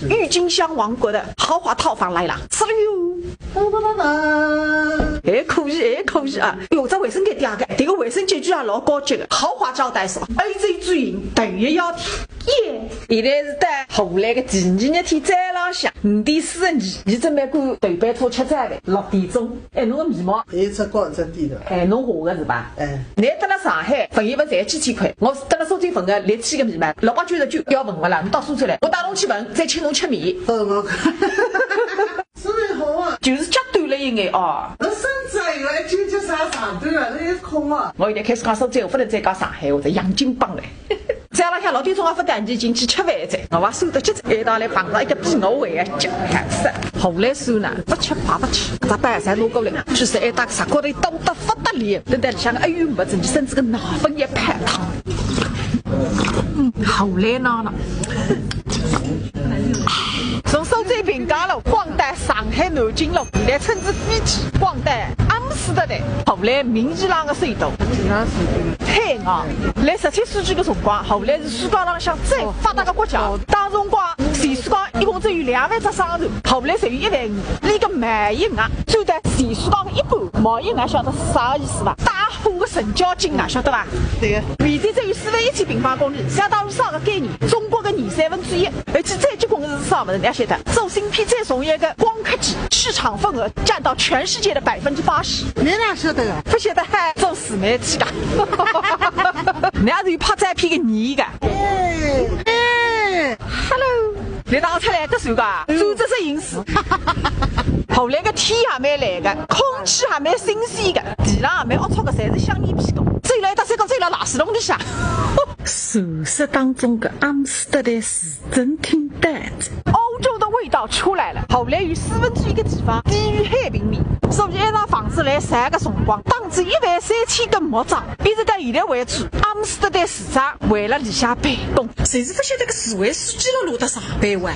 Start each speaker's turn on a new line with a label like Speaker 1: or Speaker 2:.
Speaker 1: 郁金香王国的豪华套房来了，吃了哟！还可以，还可以啊！有只卫生间点个，这个卫生间居然老高级的，豪华招待所 ，AJ 主营第一要天耶！现在是在后来的第2日天早浪向5点42，伊准备赶头班车吃早饭，6点钟。哎，侬个眉毛
Speaker 2: 还有只高真低的。
Speaker 1: 哎，侬画的是吧？
Speaker 2: 哎，
Speaker 1: 你得了上海缝衣服才几千块，我是得了苏州缝的立体的眉毛，699要缝不啦？你到苏州来，我带侬去缝，再请侬吃面。
Speaker 2: 我看。身材好啊，
Speaker 1: 就是脚短了一眼哦。
Speaker 2: 那身材有来纠结啥长短啊？那也空啊。
Speaker 1: 我现在开始讲苏州，我不能再讲上海话，这洋泾浜嘞。再浪向6点钟也不赶紧进去吃饭噻，我还收得急，一道来碰上一个比我还要急，还是后来算呢，不吃白不吃，这白菜拿过来，就是还打啥高头冻得不得了，等在里向哎呦没整，甚至个脑粉也拍烫。后来呢？从苏州平江路逛到上海南京路，现在乘坐飞机逛到阿姆斯特丹，后来名义上的首都海岸。来17世纪的辰光，后来是世界上向最发达的国家。当辰光全世界一共只有2万只商船，后来才有1万5，连个贸易额占到全世界的一半。贸易额晓得是啥个意思吧？大户的成交金额晓得吧？
Speaker 2: 对个。
Speaker 1: 面积只有41000平方公里，相当于啥个概念？中国的2/3，而且最结棍的是啥么子？人家写的做芯片最重要的光刻机市场份额占到全世界的80%。
Speaker 2: 你哪晓得啊？
Speaker 1: 不晓得还做自媒体的，你还是拍照片的你的。Hello， 你拿出来个手个，组织摄影师。后来个天还蛮蓝的，空气还蛮新鲜的，地上还蛮龌龊的，侪是香烟屁股。走了一搭三个走了垃圾桶里向。传说当中的阿姆斯特丹市政厅单子，欧洲的味道出来了。后来有1/4的地方低于海平面，所以一幢房子来3个辰光，当至13000根木桩。一直到现在为止，阿姆斯特丹市长为了里向办公，谁是不晓得个市委书记了落得上班哇？